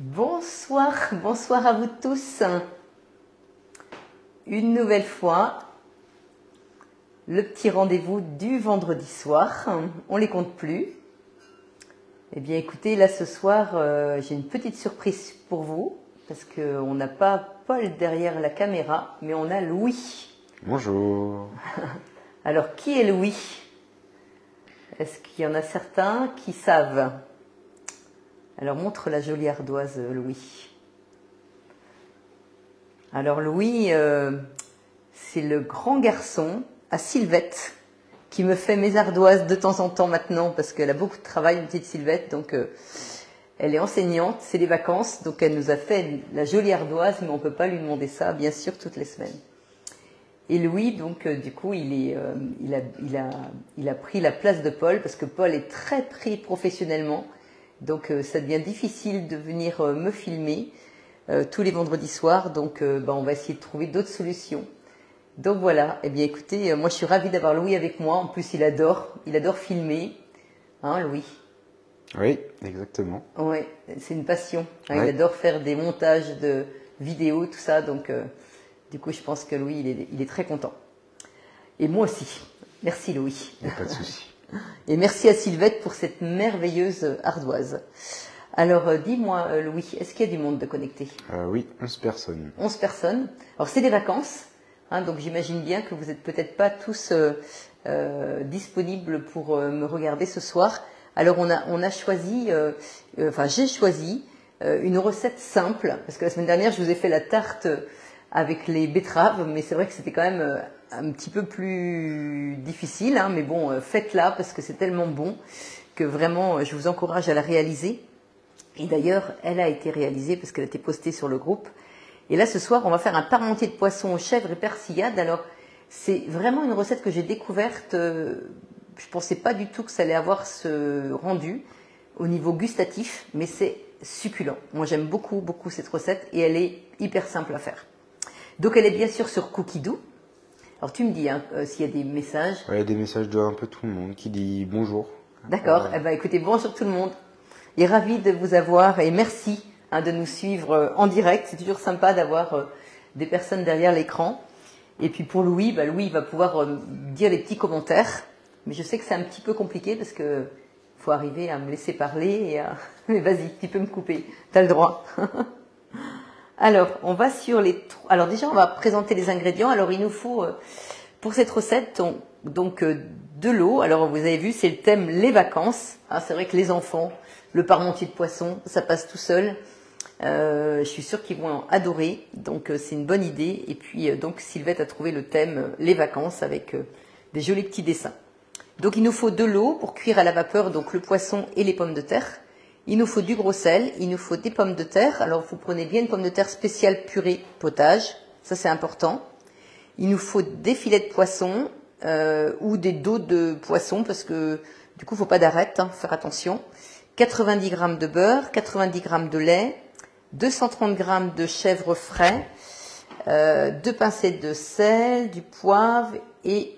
Bonsoir, bonsoir à vous tous. Une nouvelle fois, le petit rendez-vous du vendredi soir. On les compte plus. Eh bien écoutez, là ce soir, j'ai une petite surprise pour vous. Parce qu'on n'a pas Paul derrière la caméra, mais on a Louis. Bonjour. Alors qui est Louis? Est-ce qu'il y en a certains qui savent? Alors montre la jolie ardoise, Louis. Alors Louis, c'est le grand garçon à Sylvette qui me fait mes ardoises de temps en temps maintenant parce qu'elle a beaucoup de travail, une petite Sylvette. Donc elle est enseignante, c'est les vacances, donc elle nous a fait la jolie ardoise, mais on ne peut pas lui demander ça, bien sûr, toutes les semaines. Et Louis, donc du coup, il a pris la place de Paul parce que Paul est très pris professionnellement. Donc ça devient difficile de venir me filmer tous les vendredis soirs. Donc on va essayer de trouver d'autres solutions. Donc voilà, eh bien écoutez, moi je suis ravie d'avoir Louis avec moi. En plus il adore filmer. Hein Louis? Oui, exactement. Oui, c'est une passion. Hein, Ouais. il adore faire des montages de vidéos, tout ça. Donc du coup je pense que Louis, il est très content. Et moi aussi. Merci Louis. Il n'y a pas de souci. Et merci à Sylvette pour cette merveilleuse ardoise. Alors, dis-moi, Louis, est-ce qu'il y a du monde de connecté? Oui, 11 personnes. 11 personnes. Alors, c'est des vacances, hein, donc j'imagine bien que vous n'êtes peut-être pas tous disponibles pour me regarder ce soir. Alors, on a choisi, j'ai choisi une recette simple, parce que la semaine dernière, je vous ai fait la tarte avec les betteraves, mais c'est vrai que c'était quand même un petit peu plus difficile, hein, mais bon, faites-la parce que c'est tellement bon que vraiment, je vous encourage à la réaliser. Et d'ailleurs, elle a été réalisée parce qu'elle a été postée sur le groupe. Et là, ce soir, on va faire un parmentier de poisson aux chèvres et persillade. Alors, c'est vraiment une recette que j'ai découverte. Je pensais pas du tout que ça allait avoir ce rendu au niveau gustatif, mais c'est succulent. Moi, j'aime beaucoup, beaucoup cette recette et elle est hyper simple à faire. Donc, elle est bien sûr sur Cookidoo. Alors, tu me dis hein, s'il y a des messages. Ouais, il y a des messages de un peu tout le monde qui dit bonjour. D'accord. Eh ben, écoutez, bonjour tout le monde. Et ravi de vous avoir et merci hein, de nous suivre en direct. C'est toujours sympa d'avoir des personnes derrière l'écran. Et puis pour Louis, Louis va pouvoir dire les petits commentaires. Mais je sais que c'est un petit peu compliqué parce que faut arriver à me laisser parler et à... Mais vas-y, tu peux me couper. T'as le droit. Alors, on va sur les... Alors déjà, on va présenter les ingrédients. Alors, il nous faut, pour cette recette, donc de l'eau. Alors, vous avez vu, c'est le thème les vacances. Ah, c'est vrai que les enfants, le parmentier de poisson, ça passe tout seul. Je suis sûre qu'ils vont adorer. Donc, c'est une bonne idée. Et puis, donc, Sylvette a trouvé le thème les vacances avec des jolis petits dessins. Donc, il nous faut de l'eau pour cuire à la vapeur, donc le poisson et les pommes de terre. Il nous faut du gros sel, il nous faut des pommes de terre. Alors, vous prenez bien une pomme de terre spéciale purée potage. Ça, c'est important. Il nous faut des filets de poisson ou des dos de poisson parce que du coup, il ne faut pas d'arête, hein, faire attention. 90 g de beurre, 90 g de lait, 230 g de chèvre frais, 2 pincées de sel, du poivre et...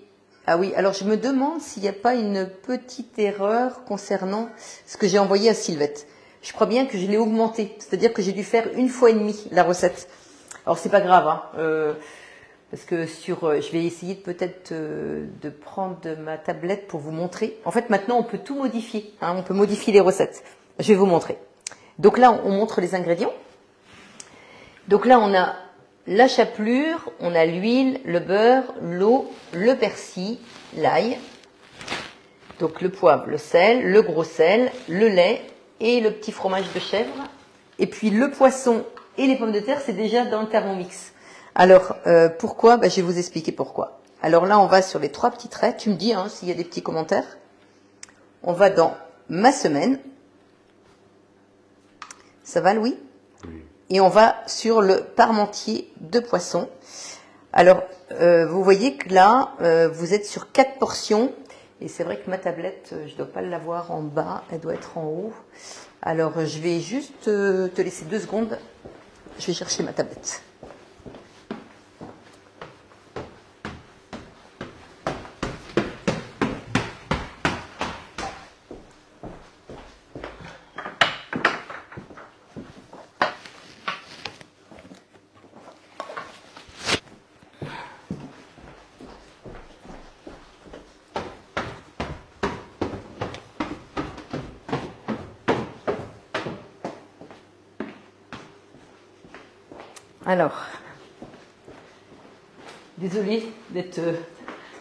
Ah oui, alors je me demande s'il n'y a pas une petite erreur concernant ce que j'ai envoyé à Sylvette. Je crois bien que je l'ai augmenté, c'est-à-dire que j'ai dû faire 1,5 fois la recette. Alors c'est pas grave, hein, parce que je vais essayer peut-être de prendre ma tablette pour vous montrer. En fait, maintenant on peut tout modifier, hein, on peut modifier les recettes. Je vais vous montrer. Donc là, on montre les ingrédients. Donc là, on a la chapelure, on a l'huile, le beurre, l'eau, le persil, l'ail, donc le poivre, le sel, le gros sel, le lait et le petit fromage de chèvre. Et puis le poisson et les pommes de terre, c'est déjà dans le Thermomix. Alors, pourquoi? Je vais vous expliquer pourquoi. Alors là, on va sur les 3 petits traits. Tu me dis hein, s'il y a des petits commentaires. On va dans ma semaine. Ça va, Louis? Oui. Et on va sur le parmentier de poisson. Alors, vous voyez que là, vous êtes sur 4 portions. Et c'est vrai que ma tablette, je ne dois pas l'avoir en bas, elle doit être en haut. Alors, je vais juste te laisser 2 secondes. Je vais chercher ma tablette. Alors, désolée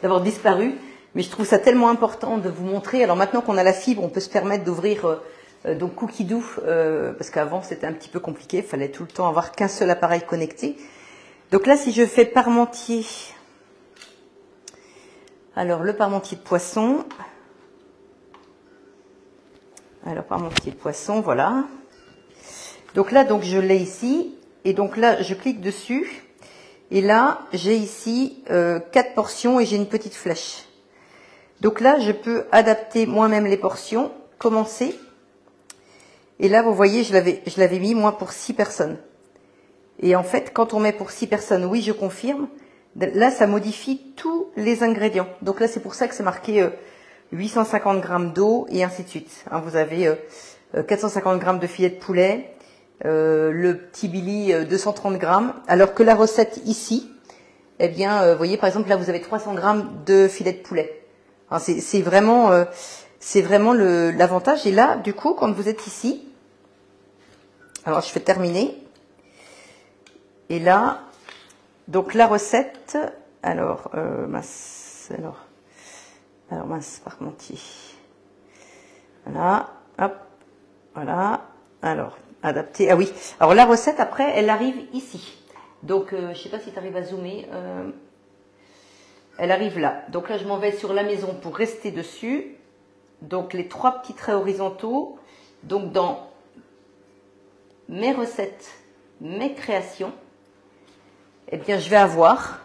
d'avoir disparu, mais je trouve ça tellement important de vous montrer. Alors maintenant qu'on a la fibre, on peut se permettre d'ouvrir donc Cookidoo, parce qu'avant c'était un petit peu compliqué, il fallait tout le temps avoir qu'un seul appareil connecté. Donc là, si je fais parmentier, alors le parmentier de poisson, alors parmentier de poisson, voilà. Donc là, donc je l'ai ici, et donc là, je clique dessus, et là, j'ai ici 4 portions et j'ai une petite flèche. Donc là, je peux adapter moi-même les portions, commencer. Et là, vous voyez, je l'avais mis, moi, pour 6 personnes. Et en fait, quand on met pour 6 personnes, oui, je confirme, là, ça modifie tous les ingrédients. Donc là, c'est pour ça que c'est marqué 850 g d'eau et ainsi de suite. Hein, vous avez 450 g de filet de poulet, le petit Billy 230 g, alors que la recette ici, eh bien, vous voyez, par exemple, là, vous avez 300 g de filet de poulet. Hein, c'est vraiment l'avantage. Et là, du coup, quand vous êtes ici, alors je fais terminer. Et là, donc la recette, alors mince, alors mince, parmentier. Voilà, hop, voilà. Alors, adapter. Ah oui. Alors la recette après, elle arrive ici. Donc, je sais pas si tu arrives à zoomer. Elle arrive là. Donc là, je m'en vais sur la maison pour rester dessus. Donc les 3 petits traits horizontaux. Donc dans mes recettes, mes créations, eh bien je vais avoir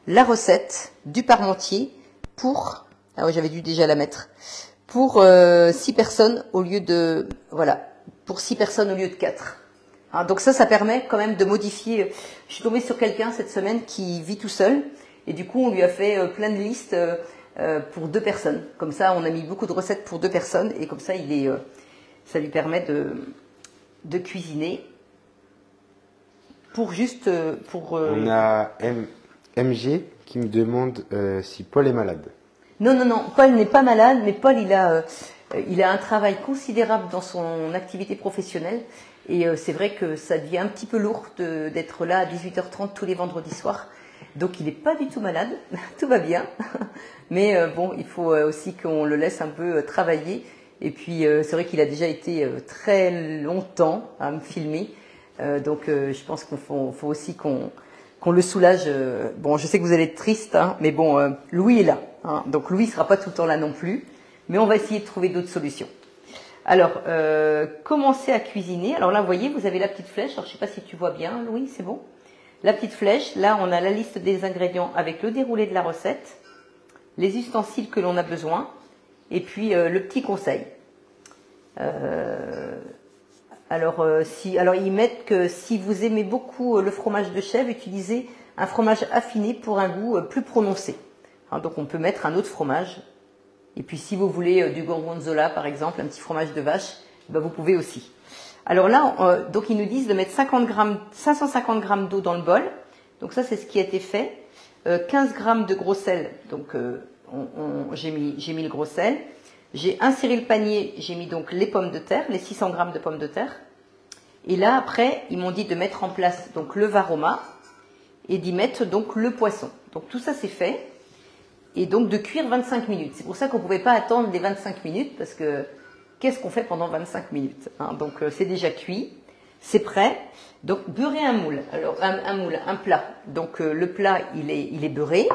la recette du parmentier pour, ah oui, j'avais dû déjà la mettre, pour 6 personnes au lieu de, voilà, pour 6 personnes au lieu de 4. Hein, donc ça permet quand même de modifier. Je suis tombée sur quelqu'un cette semaine qui vit tout seul et du coup on lui a fait plein de listes pour 2 personnes. Comme ça on a mis beaucoup de recettes pour 2 personnes et comme ça ça lui permet de cuisiner pour juste On a MG qui me demande si Paul est malade. Non, Paul n'est pas malade, mais Paul il a un travail considérable dans son activité professionnelle et c'est vrai que ça devient un petit peu lourd d'être là à 18h30 tous les vendredis soirs. Donc il n'est pas du tout malade, tout va bien, mais bon, il faut aussi qu'on le laisse un peu travailler. Et puis c'est vrai qu'il a déjà été très longtemps à me filmer, donc je pense qu'il faut aussi qu'on le soulage. Bon, je sais que vous allez être triste, hein, mais bon, Louis est là, hein, donc Louis sera pas tout le temps là non plus, mais on va essayer de trouver d'autres solutions. Alors, commencer à cuisiner. Alors là, vous voyez, vous avez la petite flèche. Alors je sais pas si tu vois bien, Louis, c'est bon. La petite flèche, là, on a la liste des ingrédients avec le déroulé de la recette, les ustensiles que l'on a besoin. Et puis le petit conseil. Alors ils mettent que si vous aimez beaucoup le fromage de chèvre, utilisez un fromage affiné pour un goût plus prononcé. Hein, donc on peut mettre un autre fromage. Et puis si vous voulez du gorgonzola par exemple, un petit fromage de vache, ben, vous pouvez aussi. Alors là, donc ils nous disent de mettre 550 g d'eau dans le bol. Donc ça c'est ce qui a été fait. 15 g de gros sel. Donc j'ai mis le gros sel. J'ai inséré le panier, j'ai mis donc les pommes de terre, les 600 g de pommes de terre. Et là, après, ils m'ont dit de mettre en place donc le varoma et d'y mettre donc le poisson. Donc tout ça, c'est fait. Et donc de cuire 25 minutes. C'est pour ça qu'on ne pouvait pas attendre les 25 minutes parce que qu'est-ce qu'on fait pendant 25 minutes, hein? Donc c'est déjà cuit, c'est prêt. Donc beurrer un moule. Alors un plat. Donc le plat, il est beurré.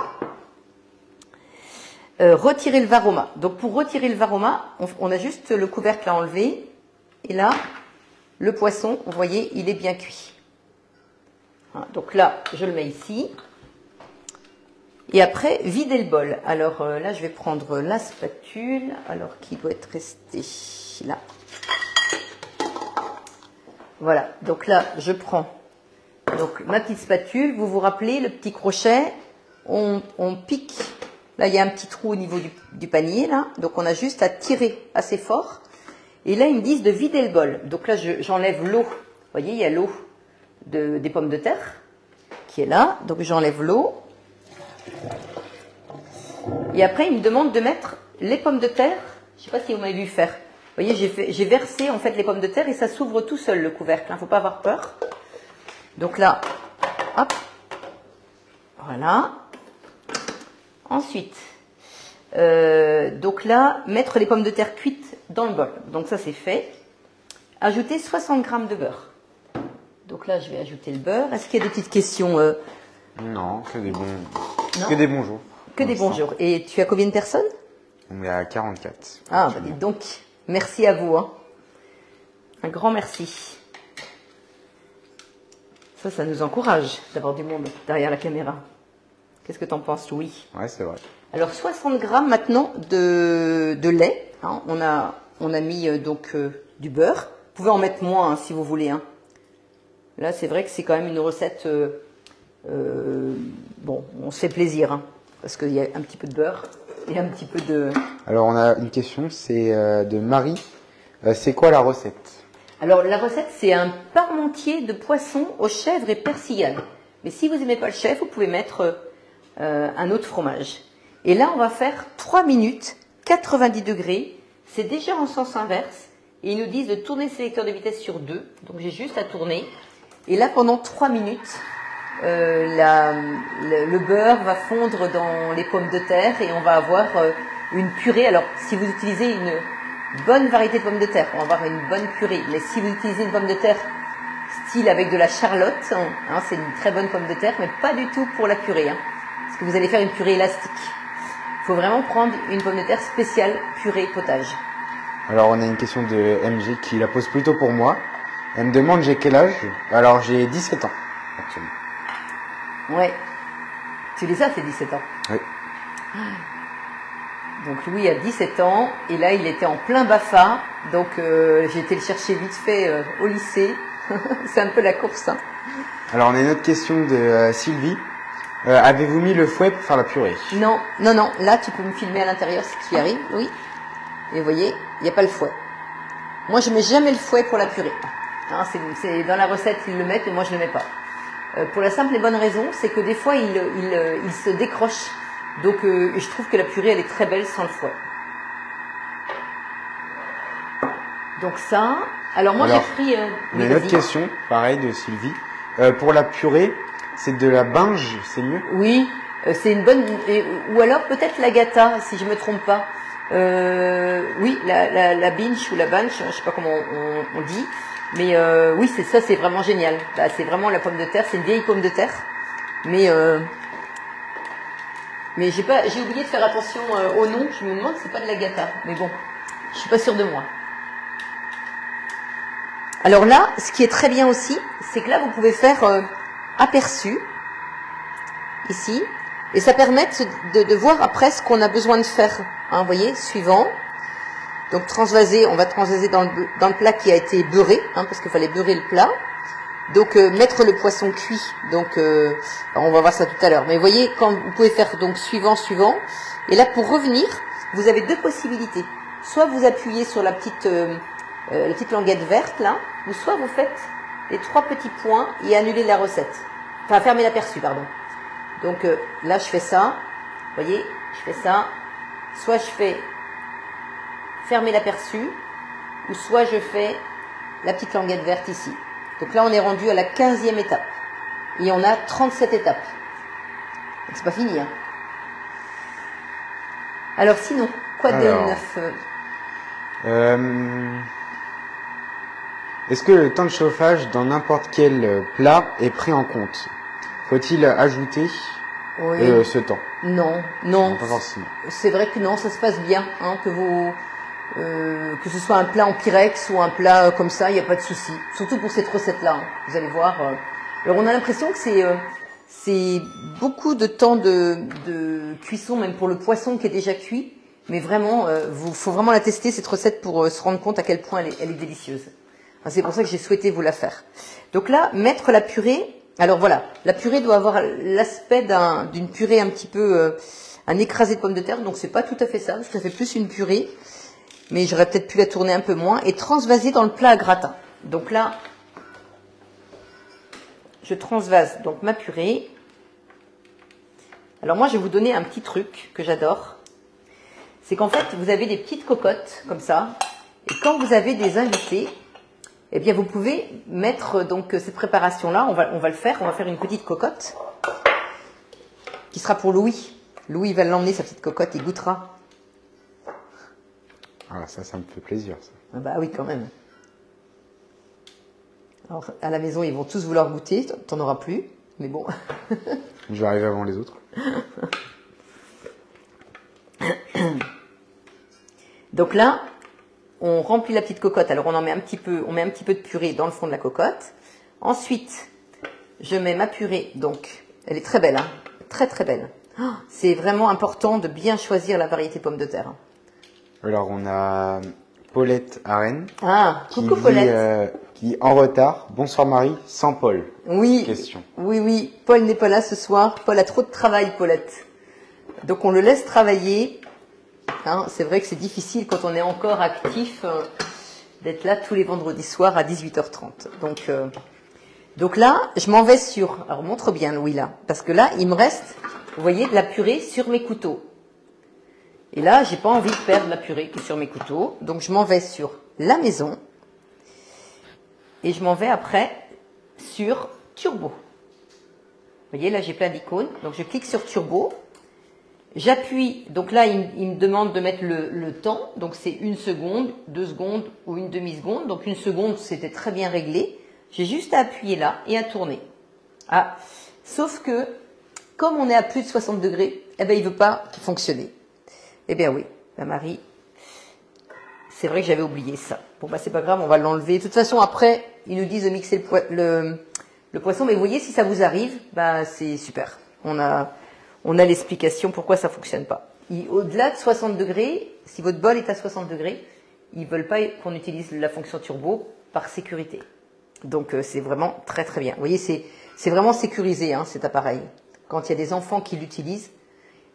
Retirer le varoma. Donc pour retirer le varoma, on a juste le couvercle à enlever. Et là, le poisson, vous voyez, il est bien cuit. Hein, donc là, je le mets ici. Et après, vider le bol. Alors là, je vais prendre la spatule, alors qui doit être restée là. Voilà, donc là, je prends donc ma petite spatule. Vous vous rappelez, le petit crochet, on pique. Là, il y a un petit trou au niveau du panier, là. Donc, on a juste à tirer assez fort. Et là, ils me disent de vider le bol. Donc là, j'enlève l'eau. Vous voyez, il y a l'eau des pommes de terre qui est là. Donc, j'enlève l'eau. Et après, ils me demandent de mettre les pommes de terre. Je ne sais pas si vous m'avez vu faire. Vous voyez, j'ai versé, en fait, les pommes de terre et ça s'ouvre tout seul, le couvercle. Il ne faut pas avoir peur. Donc là, hop. Voilà. Ensuite, donc là, mettre les pommes de terre cuites dans le bol. Donc ça, c'est fait. Ajouter 60 g de beurre. Donc là, je vais ajouter le beurre. Est-ce qu'il y a des petites questions Non, que des bons, Non. que des bons jours. Que des bons jours. Et tu as combien de personnes? On est à 44. Ah, bah dites donc, merci à vous. Hein. Un grand merci. Ça nous encourage d'avoir du monde derrière la caméra. Qu'est-ce que tu en penses, Louis? Ouais, c'est vrai. Alors, 60 g maintenant de lait. Hein. On a mis donc du beurre. Vous pouvez en mettre moins hein, si vous voulez. Hein. Là, c'est vrai que c'est quand même une recette... bon, on se fait plaisir. Hein, parce qu'il y a un petit peu de beurre et un petit peu de... Alors, on a une question, c'est de Marie. C'est quoi la recette? Alors, la recette, c'est un parmentier de poisson aux chèvres et persillade. Mais si vous n'aimez pas le chèvre, vous pouvez mettre un autre fromage. Et là, on va faire 3 minutes, 90 degrés. C'est déjà en sens inverse. Et ils nous disent de tourner le sélecteur de vitesse sur 2. Donc, j'ai juste à tourner. Et là, pendant 3 minutes, le beurre va fondre dans les pommes de terre et on va avoir une purée. Alors, si vous utilisez une bonne variété de pommes de terre, on va avoir une bonne purée. Mais si vous utilisez une pomme de terre style avec de la charlotte, hein, c'est une très bonne pomme de terre, mais pas du tout pour la purée. Hein, parce que vous allez faire une purée élastique. Il faut vraiment prendre une pomme de terre spéciale purée potage. Alors, on a une question de MG qui la pose plutôt pour moi. Elle me demande j'ai quel âge? Alors, j'ai 17 ans, actuellement. Ouais. Tu dis ça, c'est 17 ans. Oui. Donc Louis a 17 ans et là il était en plein BAFA. Donc j'ai été le chercher vite fait au lycée. C'est un peu la course. Hein. Alors, on a une autre question de Sylvie. Avez-vous mis le fouet pour faire la purée? Non, non, non. Là tu peux me filmer à l'intérieur si tu y arrives. Oui. Et vous voyez, il n'y a pas le fouet. Moi je mets jamais le fouet pour la purée. Hein, c'est dans la recette ils le mettent mais moi je ne le mets pas. Pour la simple et bonne raison, c'est que des fois il se décroche. Donc je trouve que la purée elle est très belle sans le fouet. Donc ça. Alors moi j'ai pris. On a une autre question, pareil de Sylvie. Pour la purée, c'est de la binge, c'est mieux? Oui, c'est une bonne. Ou alors peut-être la gata, si je me trompe pas. Oui, la binge ou la bunch, je sais pas comment on dit. Mais oui, c'est ça, c'est vraiment génial. Bah, c'est vraiment la pomme de terre, c'est une vieille pomme de terre. Mais j'ai oublié de faire attention au nom. Je me demande si c'est pas de la gata. Mais bon, je suis pas sûre de moi. Alors là, ce qui est très bien aussi, c'est que là vous pouvez faire aperçu ici, et ça permet de voir après ce qu'on a besoin de faire. Hein, vous voyez, suivant. Donc transvaser, on va transvaser dans le plat qui a été beurré, hein, parce qu'il fallait beurrer le plat. Donc mettre le poisson cuit, donc on va voir ça tout à l'heure. Mais vous voyez, quand vous pouvez faire donc suivant, suivant. Et là pour revenir, vous avez deux possibilités. Soit vous appuyez sur la petite languette verte là, ou soit vous faites les 3 petits points et annulez la recette. Enfin fermez l'aperçu, pardon. Donc là je fais ça, vous voyez, je fais ça. Soit je fais fermer l'aperçu, ou soit je fais la petite languette verte ici. Donc là, on est rendu à la 15e étape. Et on a 37 étapes. Donc c'est pas fini. Hein. Alors sinon, quoi de neuf Est-ce que le temps de chauffage dans n'importe quel plat est pris en compte? Faut-il ajouter ce temps? Non, non. Non, pas forcément. C'est vrai que non, ça se passe bien. Hein, que ce soit un plat en pyrex ou un plat comme ça, il n'y a pas de souci. Surtout pour cette recette-là. Hein. Vous allez voir. Alors on a l'impression que c'est beaucoup de temps de cuisson, même pour le poisson qui est déjà cuit. Mais vraiment, faut vraiment la tester cette recette pour se rendre compte à quel point elle est délicieuse. Enfin, c'est pour ça que j'ai souhaité vous la faire. Donc là, mettre la purée. Alors voilà, la purée doit avoir l'aspect d'une purée un petit peu, un écrasé de pommes de terre. Donc c'est pas tout à fait ça, parce que ça fait plus une purée. Mais j'aurais peut-être pu la tourner un peu moins. Et transvaser dans le plat à gratin. Donc là, je transvase donc ma purée. Alors moi, je vais vous donner un petit truc que j'adore. C'est qu'en fait, vous avez des petites cocottes comme ça. Et quand vous avez des invités, eh bien vous pouvez mettre donc cette préparation-là, on va le faire, on va faire une petite cocotte qui sera pour Louis. Louis va l'emmener, sa petite cocotte, il goûtera. Ah, ça me fait plaisir, ça. Ah bah oui, quand même. Alors, à la maison, ils vont tous vouloir goûter, t'en auras plus, mais bon. Je vais arriver avant les autres. Donc là, on remplit la petite cocotte. Alors on met un petit peu de purée dans le fond de la cocotte. Ensuite, je mets ma purée. Donc, elle est très belle, hein, très très belle. Oh, c'est vraiment important de bien choisir la variété pomme de terre. Alors on a Paulette à Rennes. Ah, qui coucou dit, Paulette. Qui en retard. Bonsoir Marie, sans Paul. Oui. Question. Oui. Paul n'est pas là ce soir. Paul a trop de travail, Paulette. Donc on le laisse travailler. Hein, c'est vrai que c'est difficile quand on est encore actif d'être là tous les vendredis soirs à 18h30. Donc là, je m'en vais sur... Alors montre bien Louis là. Parce que là, il me reste, vous voyez, de la purée sur mes couteaux. Et là, j'ai pas envie de perdre la purée qui est sur mes couteaux. Donc je m'en vais sur la maison. Et je m'en vais après sur Turbo. Vous voyez, là j'ai plein d'icônes. Donc je clique sur Turbo. J'appuie, donc là il me demande de mettre le temps, donc c'est 1 seconde, 2 secondes ou une demi-seconde. Donc 1 seconde c'était très bien réglé. J'ai juste à appuyer là et à tourner. Ah, sauf que comme on est à plus de 60 degrés, eh ben il veut pas fonctionner. Eh bien oui, la Marie, c'est vrai que j'avais oublié ça. Bon bah c'est pas grave, on va l'enlever. De toute façon après ils nous disent de mixer le poisson, mais vous voyez si ça vous arrive, bah c'est super. On a l'explication pourquoi ça fonctionne pas. Au-delà de 60 degrés, si votre bol est à 60 degrés, ils veulent pas qu'on utilise la fonction turbo par sécurité. Donc c'est vraiment très très bien. Vous voyez, c'est vraiment sécurisé hein, cet appareil. Quand il y a des enfants qui l'utilisent,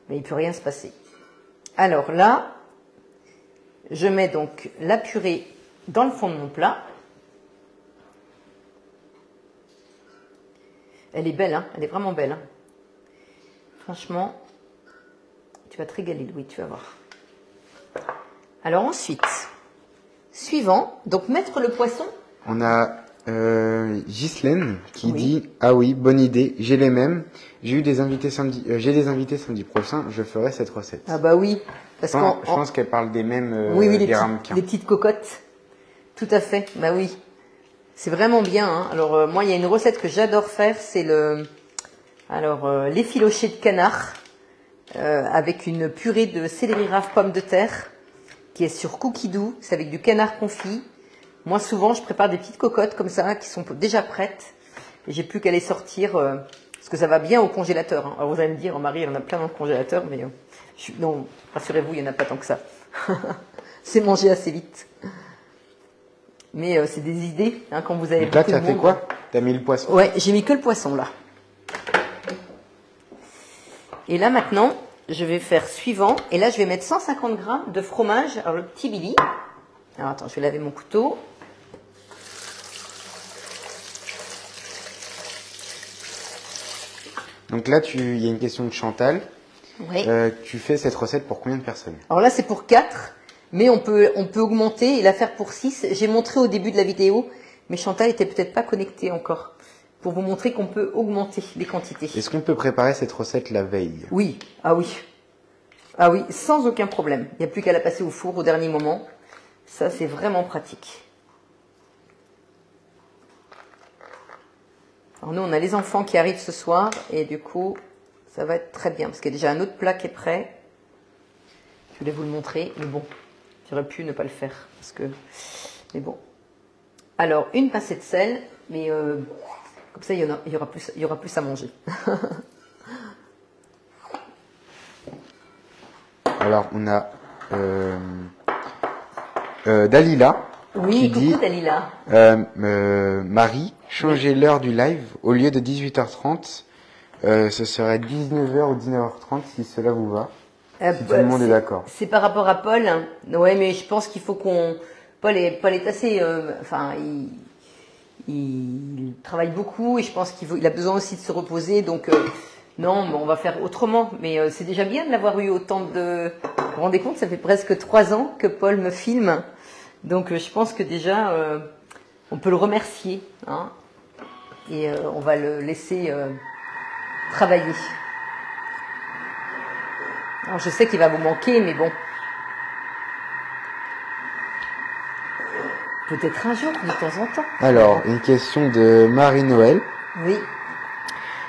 mais il peut rien se passer. Alors là, je mets donc la purée dans le fond de mon plat. Elle est belle, hein, elle est vraiment belle. Hein. Franchement, tu vas te régaler, Louis, tu vas voir. Alors ensuite, suivant, donc mettre le poisson. On a Ghislaine qui dit ah oui, bonne idée, j'ai les mêmes. J'ai des invités samedi prochain, je ferai cette recette. Ah bah oui, parce je pense qu'elle parle des mêmes oui, des ramequins. Les petites cocottes. Tout à fait. Bah oui. C'est vraiment bien hein. Alors moi, il y a une recette que j'adore faire, c'est l'effiloché de canard avec une purée de céleri rave pomme de terre qui est sur cookie doux, c'est avec du canard confit. Moi souvent je prépare des petites cocottes comme ça qui sont déjà prêtes et j'ai plus qu'à les sortir parce que ça va bien au congélateur. Hein. Alors vous allez me dire, oh, Marie, il y en a plein dans le congélateur, mais non, rassurez-vous, il n'y en a pas tant que ça. C'est mangé assez vite. Mais c'est des idées hein, quand vous avez. Donc là, tu as fait quoi? Tu as mis le poisson? Ouais, j'ai mis que le poisson là. Et là maintenant, je vais faire suivant. Et là, je vais mettre 150 grammes de fromage. Alors le petit Billy. Alors attends, je vais laver mon couteau. Donc là, il y a une question de Chantal. Oui. Tu fais cette recette pour combien de personnes? Alors là, c'est pour 4. Mais on peut augmenter et la faire pour 6. J'ai montré au début de la vidéo, mais Chantal était peut-être pas connectée encore. Pour vous montrer qu'on peut augmenter les quantités. Est-ce qu'on peut préparer cette recette la veille? Oui, ah oui. Ah oui, sans aucun problème. Il n'y a plus qu'à la passer au four au dernier moment. Ça, c'est vraiment pratique. Alors nous, on a les enfants qui arrivent ce soir et du coup, ça va être très bien parce qu'il y a déjà un autre plat qui est prêt. Je voulais vous le montrer, mais bon, j'aurais pu ne pas le faire parce que... Mais bon. Alors, une pincée de sel, mais comme ça, il y aura plus à manger. Alors, on a Dalila. Oui, qui coucou dit, Dalila. Marie, changez l'heure du live. Au lieu de 18h30, ce serait 19h ou 19h30 si cela vous va. Si tout le monde est d'accord. C'est par rapport à Paul. Hein. Ouais, mais je pense qu'il faut qu'on... Paul est assez... Enfin, il travaille beaucoup et je pense qu'il a besoin aussi de se reposer. Donc, non, on va faire autrement. Mais c'est déjà bien de l'avoir eu autant de... Vous vous rendez compte, ça fait presque 3 ans que Paul me filme. Donc, je pense que déjà, On peut le remercier, hein, et on va le laisser travailler. Alors, je sais qu'il va vous manquer, mais bon. Peut-être un jour, de temps en temps. Alors, une question de Marie-Noël. Oui.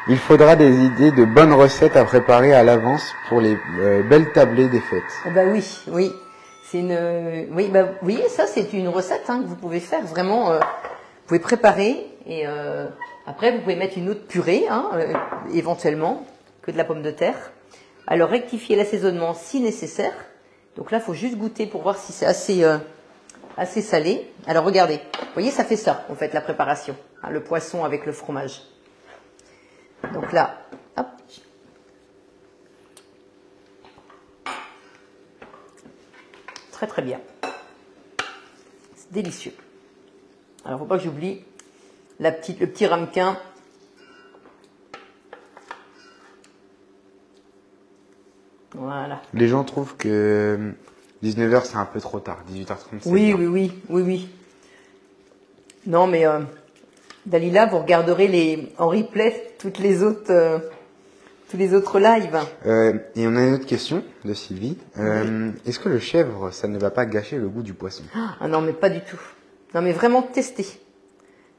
Il faudra des idées de bonnes recettes à préparer à l'avance pour les belles tablées des fêtes. Oh bah oui, oui. C'est une, oui, bah oui, ça c'est une recette hein, que vous pouvez faire vraiment. Vous pouvez préparer et après vous pouvez mettre une autre purée, hein, éventuellement, que de la pomme de terre. Alors rectifier l'assaisonnement si nécessaire. Donc là, il faut juste goûter pour voir si c'est assez salé. Alors regardez, vous voyez, ça fait ça en fait la préparation, hein, le poisson avec le fromage. Donc là, hop. Très très bien. C'est délicieux. Alors, faut pas que j'oublie le petit ramequin. Voilà. Les gens trouvent que 19h c'est un peu trop tard, 18h30 c'est Oui, bien. oui. Non, mais Dalila, vous regarderez en replay tous les autres lives. Et on a une autre question de Sylvie. Est-ce que le chèvre, ça ne va pas gâcher le goût du poisson? Ah non, mais pas du tout. Non, mais vraiment, testez.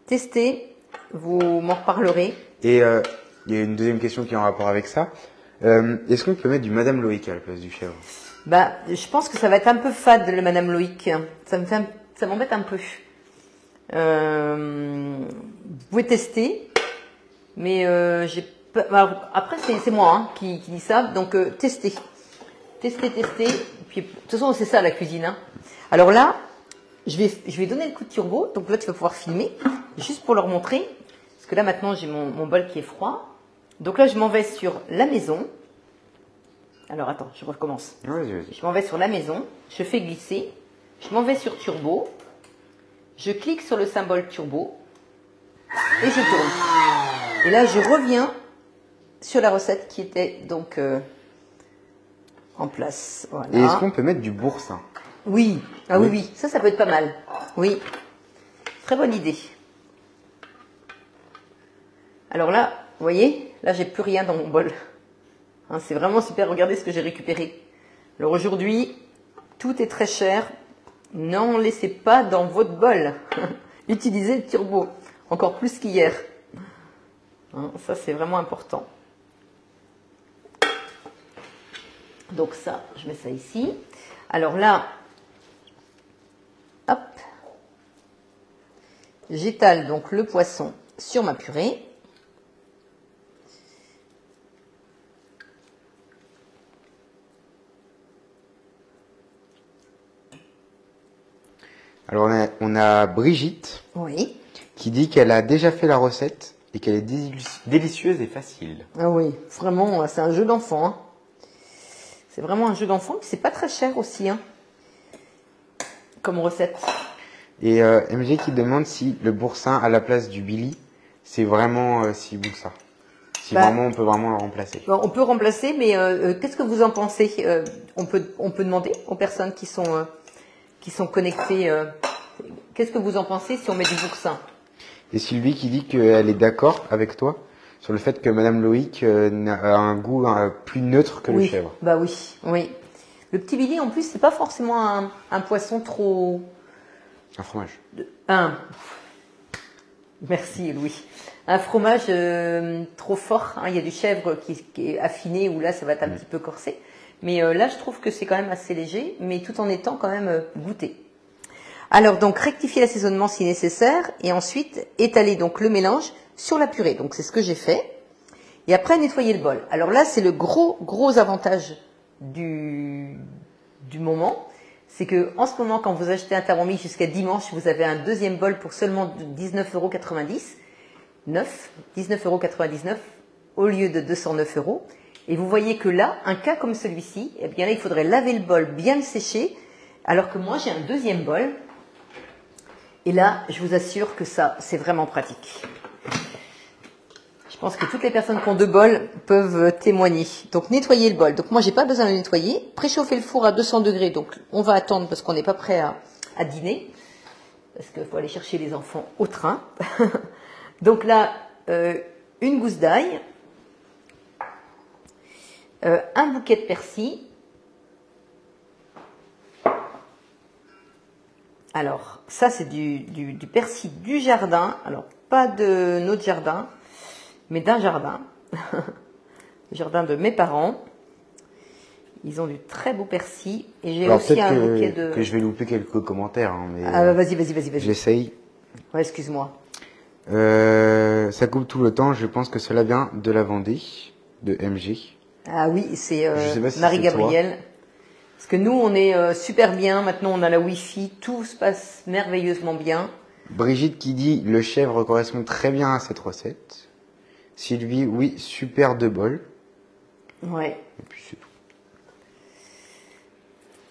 Testez, vous m'en reparlerez. Et il y a une deuxième question qui est en rapport avec ça. Est-ce qu'on peut mettre du Madame Loïc à la place du chèvre? Bah, je pense que ça va être un peu fade, le Madame Loïc. Ça m'embête un peu. Vous pouvez tester, mais alors, après c'est moi hein, qui dis ça, donc testez. Puis de toute façon c'est ça la cuisine. Hein. Alors là, je vais donner le coup de turbo, donc là tu vas pouvoir filmer, juste pour leur montrer, parce que là maintenant j'ai mon bol qui est froid. Donc là je m'en vais sur la maison. Alors attends, je recommence. Vas-y. Je m'en vais sur la maison, je fais glisser, je m'en vais sur turbo. Je clique sur le symbole turbo et je tourne. Et là, je reviens sur la recette qui était donc en place. Voilà. Et est-ce qu'on peut mettre du boursin? Oui. Ah oui. Ça peut être pas mal. Oui. Très bonne idée. Alors là, vous voyez, là, j'ai plus rien dans mon bol. Hein, c'est vraiment super. Regardez ce que j'ai récupéré. Alors aujourd'hui, tout est très cher. N'en laissez pas dans votre bol. Utilisez le turbo, encore plus qu'hier. Hein, ça, c'est vraiment important. Donc ça, je mets ça ici. Alors là, hop, j'étale donc le poisson sur ma purée. Alors on a Brigitte Oui. qui dit qu'elle a déjà fait la recette et qu'elle est délicieuse et facile. Ah oui, vraiment, c'est un jeu d'enfant. Hein. C'est vraiment un jeu d'enfant, c'est pas très cher aussi, hein, comme recette. Et MG qui demande si le boursin à la place du Billy, c'est vraiment si bon que ça. Si vraiment on peut vraiment le remplacer. On peut remplacer, mais qu'est-ce que vous en pensez? On peut demander aux personnes qui sont connectées. Qu'est-ce que vous en pensez si on met du boursin? Et Sylvie qui dit qu'elle est d'accord avec toi sur le fait que Madame Loïc a un goût plus neutre que le chèvre. Bah oui. Le petit Billy, en plus, c'est pas forcément un poisson trop... Un fromage. Merci Louis. Un fromage trop fort. Hein. Il y a du chèvre qui est affiné, où là, ça va être un petit peu corsé. Mais là, je trouve que c'est quand même assez léger, mais tout en étant quand même goûté. Alors, donc, rectifier l'assaisonnement si nécessaire, et ensuite, étaler donc le mélange sur la purée. Donc, c'est ce que j'ai fait. Et après, nettoyer le bol. Alors là, c'est le gros avantage du moment. C'est que en ce moment, quand vous achetez un Thermomix jusqu'à dimanche, vous avez un deuxième bol pour seulement 19,99 €, au lieu de 209 €. Et vous voyez que là, un cas comme celui-ci, eh bien là, il faudrait laver le bol, bien le sécher, alors que moi, j'ai un deuxième bol. Et là, je vous assure que ça, c'est vraiment pratique. Je pense que toutes les personnes qui ont deux bols peuvent témoigner. Donc, nettoyer le bol. Donc, moi, j'ai pas besoin de le nettoyer. Préchauffer le four à 200 degrés. Donc, on va attendre parce qu'on n'est pas prêt à dîner. parce qu'il faut aller chercher les enfants au train. Donc là, une gousse d'ail, un bouquet de persil. Alors, ça c'est du persil du jardin, alors pas de notre jardin, mais d'un jardin, le jardin de mes parents. Ils ont du très beau persil. Et j'ai aussi un bouquet de... que je vais louper quelques commentaires. Hein, mais vas-y. J'essaye. Ouais, excuse-moi. Ça coupe tout le temps. Je pense que cela vient de la Vendée, de MG. Ah oui, c'est si Marie-Gabrielle. Parce que nous, on est super bien. Maintenant, on a la Wi-Fi. Tout se passe merveilleusement bien. Brigitte qui dit « Le chèvre correspond très bien à cette recette ». Sylvie, oui, super de bol. Ouais. Et puis c'est tout.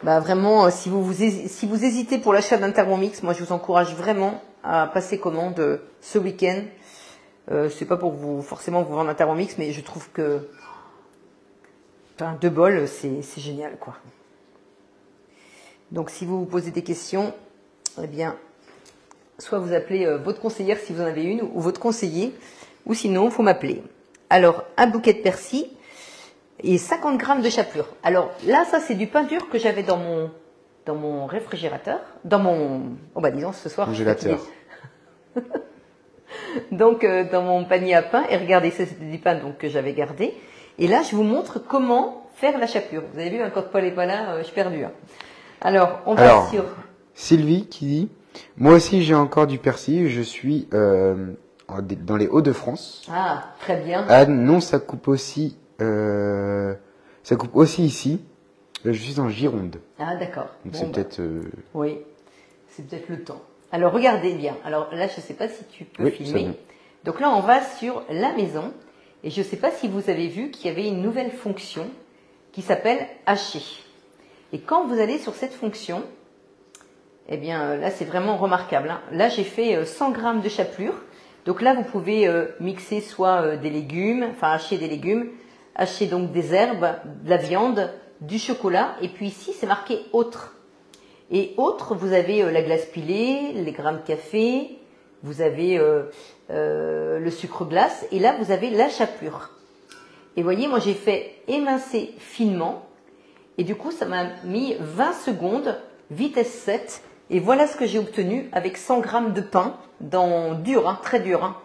Bah vraiment, si vous hésitez pour l'achat d'un Thermomix, moi je vous encourage vraiment à passer commande ce week-end. C'est pas pour vous forcément vous vendre un Thermomix, mais je trouve que de bol, c'est génial, quoi. Donc si vous vous posez des questions, eh bien, soit vous appelez votre conseillère si vous en avez une, ou votre conseiller, ou sinon, il faut m'appeler. Alors, un bouquet de persil et 50 grammes de chapelure. Alors là, ça c'est du pain dur que j'avais dans mon réfrigérateur, dans mon, disons ce soir. Congélateur. Donc dans mon panier à pain. Et regardez, ça c'était du pain donc que j'avais gardé. Et là, je vous montre comment faire la chapelure. Vous avez vu, quand Paul n'est pas là, je suis perdue. Hein. Alors, on va sur... Sylvie qui dit « Moi aussi j'ai encore du persil, je suis dans les Hauts-de-France. » Ah, très bien. Anne, non, ça coupe aussi ici. Je suis en Gironde. Ah, d'accord. Donc c'est peut-être... Oui, c'est peut-être le temps. Alors, regardez bien. Alors là, je ne sais pas si tu peux filmer. Bon. Donc là, on va sur la maison. Et je ne sais pas si vous avez vu qu'il y avait une nouvelle fonction qui s'appelle hacher. Et quand vous allez sur cette fonction, eh bien là, c'est vraiment remarquable. Hein. Là, j'ai fait 100 grammes de chapelure. Donc là, vous pouvez mixer soit des légumes, enfin hacher des légumes, hacher donc des herbes, de la viande, du chocolat. Et puis ici, c'est marqué « Autre ». Et « Autre », vous avez la glace pilée, les grammes de café, vous avez le sucre glace. Et là, vous avez la chapelure. Et vous voyez, moi, j'ai fait émincer finement. Et du coup, ça m'a mis 20 secondes, vitesse 7. Et voilà ce que j'ai obtenu avec 100 grammes de pain, dur, hein, très dur, hein,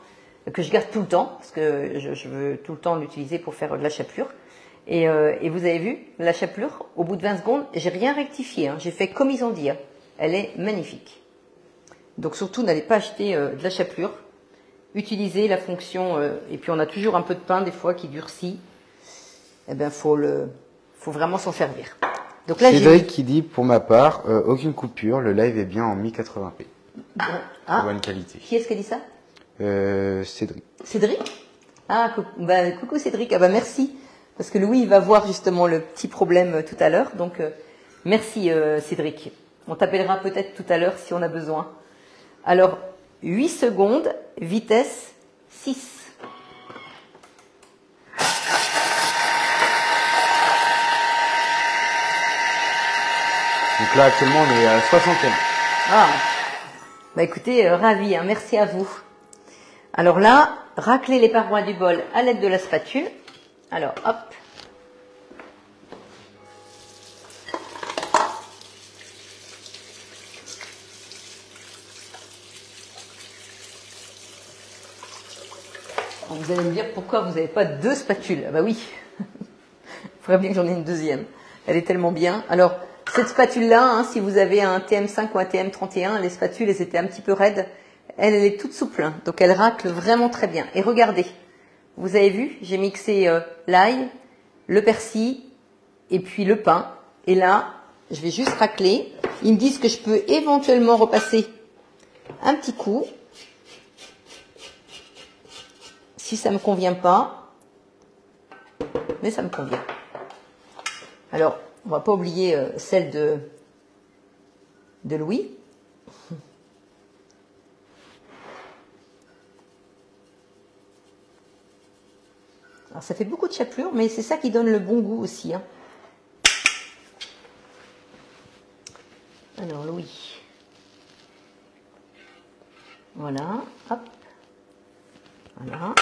que je garde tout le temps, parce que je veux tout le temps l'utiliser pour faire de la chapelure. Et vous avez vu, la chapelure, au bout de 20 secondes, j'ai rien rectifié. Hein, j'ai fait comme ils ont dit. Hein. Elle est magnifique. Donc surtout, n'allez pas acheter de la chapelure. Utilisez la fonction, et puis on a toujours un peu de pain des fois qui durcit. Eh bien, faut vraiment s'en servir. Donc là, Cédric qui dit, pour ma part, aucune coupure, le live est bien en 1080p. Bon. Ah, bonne qualité. Qui est-ce qui a dit ça? Cédric. Cédric? Ah, coucou Cédric, ah bah merci. Parce que Louis, il va voir justement le petit problème tout à l'heure. Donc, merci Cédric. On t'appellera peut-être tout à l'heure si on a besoin. Alors, 8 secondes, vitesse 6. Donc là, actuellement, on est à 61. Ah, bah écoutez, ravi, hein, merci à vous. Alors là, raclez les parois du bol à l'aide de la spatule. Alors, hop. Vous allez me dire pourquoi vous n'avez pas 2 spatules. Ah bah oui, il faudrait bien que j'en ai une deuxième. Elle est tellement bien. Alors, cette spatule-là, hein, si vous avez un TM5 ou un TM31, les spatules, elles étaient un petit peu raides. Elle est toute souple, hein, donc elle racle vraiment très bien. Et regardez, vous avez vu, j'ai mixé l'ail, le persil et puis le pain. Et là, je vais juste racler. Ils me disent que je peux éventuellement repasser un petit coup. Si ça ne me convient pas, mais ça me convient. Alors, on va pas oublier celle de Louis. Alors, ça fait beaucoup de chapelure, mais c'est ça qui donne le bon goût aussi. Hein. Alors, Louis. Voilà, hop. Voilà.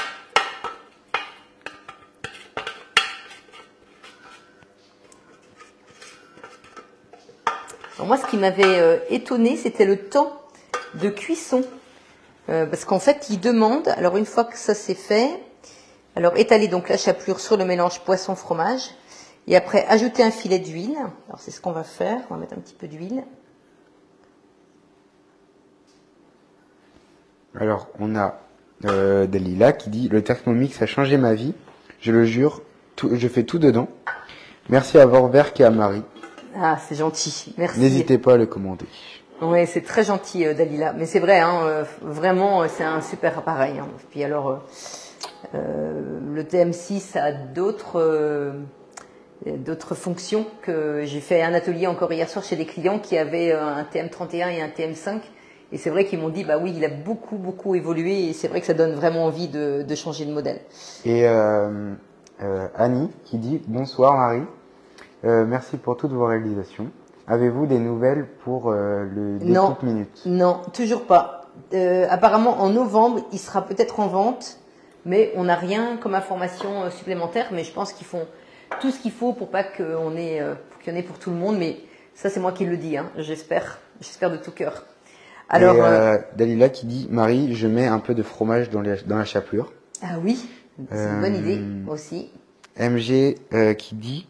Alors moi, ce qui m'avait étonné, c'était le temps de cuisson. Parce qu'en fait, il demande, alors une fois que ça c'est fait, alors étaler donc la chapelure sur le mélange poisson-fromage. Et après, ajouter un filet d'huile. Alors c'est ce qu'on va faire, on va mettre un petit peu d'huile. Alors, on a Dalila qui dit « Le Thermomix a changé ma vie. Je le jure, je fais tout dedans. Merci à Vorwerk et à Marie. » Ah, c'est gentil, merci. N'hésitez pas à le commander. Oui, c'est très gentil, Dalila. Mais c'est vrai, hein, vraiment, c'est un super appareil. Hein. Puis alors, le TM6 a d'autres fonctions que j'ai fait un atelier encore hier soir chez des clients qui avaient un TM31 et un TM5. Et c'est vrai qu'ils m'ont dit, bah oui, il a beaucoup évolué et c'est vrai que ça donne vraiment envie de changer de modèle. Et Annie qui dit « Bonsoir Marie, merci pour toutes vos réalisations. Avez-vous des nouvelles pour le découpe minute ?» Non, toujours pas. Apparemment, en novembre, il sera peut-être en vente, mais on n'a rien comme information supplémentaire. Mais je pense qu'ils font tout ce qu'il faut pour pas qu'il y en ait pour tout le monde. Mais ça, c'est moi qui le dis. Hein. J'espère de tout cœur. Alors, Dalila qui dit « Marie, je mets un peu de fromage dans la chapelure. » Ah oui, c'est une bonne idée aussi. MG qui dit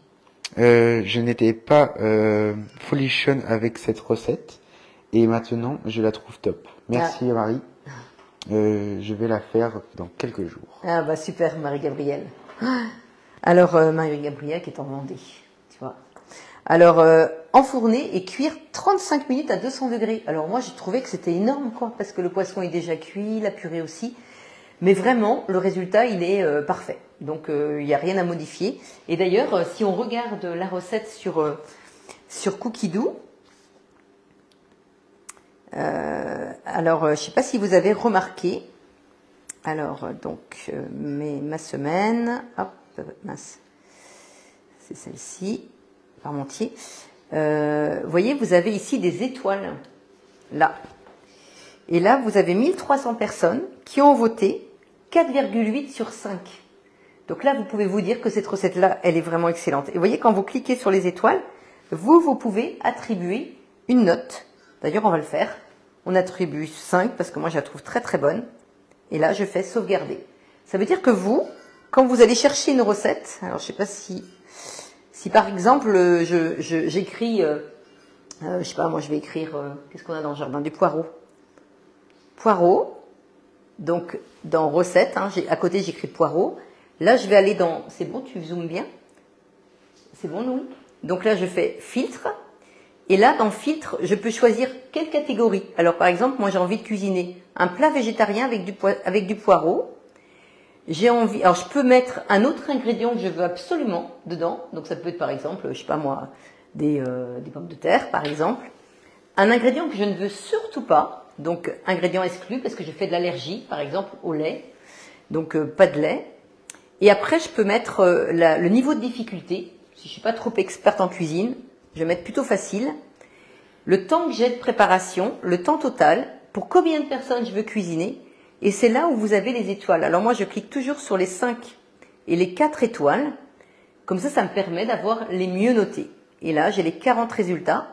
je n'étais pas folichonne avec cette recette et maintenant je la trouve top. Merci Marie. Je vais la faire dans quelques jours. Ah bah super Marie-Gabrielle. Alors Marie-Gabrielle qui est en Vendée, tu vois. Alors enfourner et cuire 35 minutes à 200 degrés. Alors moi j'ai trouvé que c'était énorme quoi parce que le poisson est déjà cuit, la purée aussi. Mais vraiment, le résultat, il est parfait. Donc, il n'y a rien à modifier. Et d'ailleurs, si on regarde la recette sur Cookidoo, alors, je ne sais pas si vous avez remarqué. Alors, donc, ma semaine, hop, mince, c'est celle-ci, Parmentier. Vous voyez, vous avez ici des étoiles, là. Et là, vous avez 1300 personnes qui ont voté 4,8 sur 5. Donc là, vous pouvez vous dire que cette recette-là, elle est vraiment excellente. Et vous voyez, quand vous cliquez sur les étoiles, vous pouvez attribuer une note. D'ailleurs, on va le faire. On attribue 5 parce que moi, je la trouve très très bonne. Et là, je fais sauvegarder. Ça veut dire que vous, quand vous allez chercher une recette, alors je sais pas si par exemple, j'écris, je sais pas, moi je vais écrire, qu'est-ce qu'on a dans le jardin? Du poireau. Poireau, donc dans recette, hein, à côté j'écris poireau. Là je vais aller dans, c'est bon, tu zoomes bien? C'est bon Louis? Donc là je fais filtre, et là dans filtre je peux choisir quelle catégorie. Alors par exemple moi j'ai envie de cuisiner un plat végétarien avec du poireau. J'ai envie, alors je peux mettre un autre ingrédient que je veux absolument dedans, donc ça peut être par exemple, je sais pas moi, des pommes de terre par exemple. Un ingrédient que je ne veux surtout pas, donc ingrédient exclu parce que je fais de l'allergie, par exemple au lait, donc pas de lait. Et après je peux mettre le niveau de difficulté, si je suis pas trop experte en cuisine, je vais mettre plutôt facile. Le temps que j'ai de préparation, le temps total, pour combien de personnes je veux cuisiner, et c'est là où vous avez les étoiles. Alors moi je clique toujours sur les 5 et les 4 étoiles, comme ça me permet d'avoir les mieux notés. Et là j'ai les 40 résultats.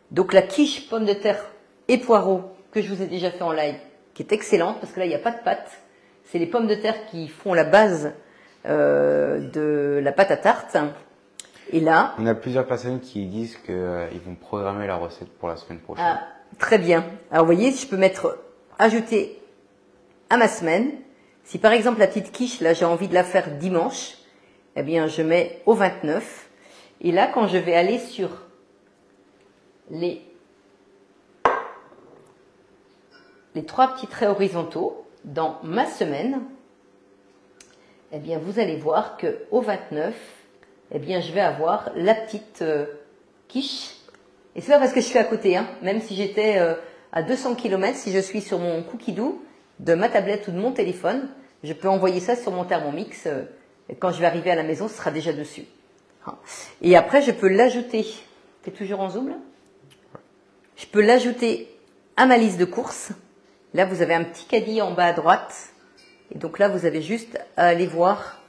Donc la quiche pommes de terre et poireaux que je vous ai déjà fait en live, qui est excellente parce que là il n'y a pas de pâte. C'est les pommes de terre qui font la base de la pâte à tarte. Et là, on a plusieurs personnes qui disent qu'ils vont programmer la recette pour la semaine prochaine. Ah, très bien. Alors vous voyez, je peux mettre ajouter à ma semaine. Si par exemple la petite quiche, là j'ai envie de la faire dimanche, eh bien je mets au 29. Et là quand je vais aller sur les 3 petits traits horizontaux dans ma semaine, eh bien vous allez voir que au 29, eh bien je vais avoir la petite quiche. Et c'est pas parce que je suis à côté, hein, même si j'étais à 200 km, si je suis sur mon Cookidoo, de ma tablette ou de mon téléphone, je peux envoyer ça sur mon Thermomix. Et quand je vais arriver à la maison, ce sera déjà dessus. Et après, je peux l'ajouter. T'es toujours en zoom là? Je peux l'ajouter à ma liste de courses. Là, vous avez un petit caddie en bas à droite. Et donc là, vous avez juste à aller voir.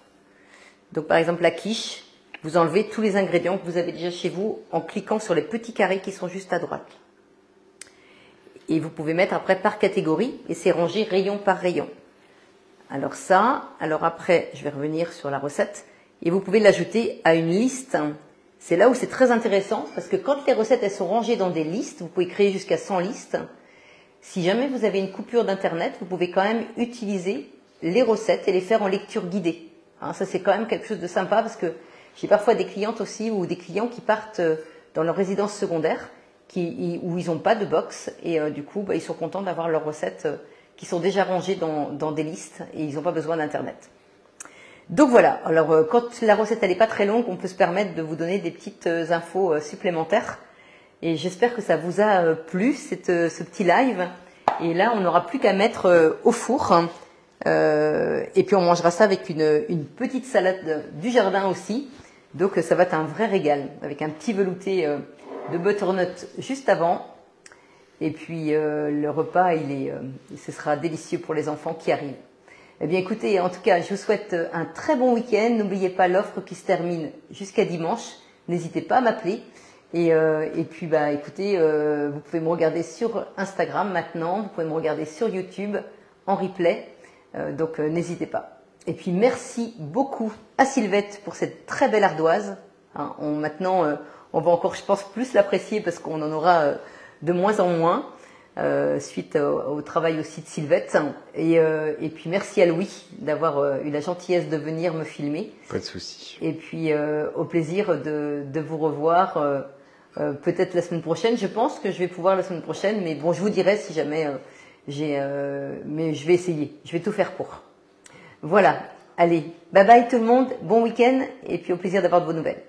Donc par exemple, la quiche, vous enlevez tous les ingrédients que vous avez déjà chez vous en cliquant sur les petits carrés qui sont juste à droite. Et vous pouvez mettre après par catégorie et c'est rangé rayon par rayon. Alors ça, alors après, je vais revenir sur la recette et vous pouvez l'ajouter à une liste. C'est là où c'est très intéressant parce que quand les recettes elles sont rangées dans des listes, vous pouvez créer jusqu'à 100 listes. Si jamais vous avez une coupure d'internet, vous pouvez quand même utiliser les recettes et les faire en lecture guidée. Hein, ça c'est quand même quelque chose de sympa parce que j'ai parfois des clientes aussi ou des clients qui partent dans leur résidence secondaire où ils n'ont pas de box et du coup ils sont contents d'avoir leurs recettes qui sont déjà rangées dans des listes et ils n'ont pas besoin d'internet. Donc voilà, alors quand la recette elle n'est pas très longue, on peut se permettre de vous donner des petites infos supplémentaires et j'espère que ça vous a plu ce petit live et là on n'aura plus qu'à mettre au four et puis on mangera ça avec une petite salade du jardin aussi, donc ça va être un vrai régal avec un petit velouté de butternut juste avant et puis le repas ce sera délicieux pour les enfants qui arrivent. Eh bien écoutez, en tout cas je vous souhaite un très bon week-end, n'oubliez pas l'offre qui se termine jusqu'à dimanche, n'hésitez pas à m'appeler et puis bah écoutez, vous pouvez me regarder sur Instagram maintenant, vous pouvez me regarder sur YouTube en replay, donc n'hésitez pas. Et puis merci beaucoup à Sylvette pour cette très belle ardoise. Hein, maintenant on va encore, je pense, plus l'apprécier parce qu'on en aura de moins en moins suite au travail aussi de Sylvette. Et puis merci à Louis d'avoir eu la gentillesse de venir me filmer. Pas de souci. Et puis au plaisir de vous revoir peut-être la semaine prochaine. Je pense que je vais pouvoir la semaine prochaine, mais bon, je vous dirai si jamais mais je vais essayer. Je vais tout faire pour. Voilà. Allez, bye bye tout le monde. Bon week-end et puis au plaisir d'avoir de vos nouvelles.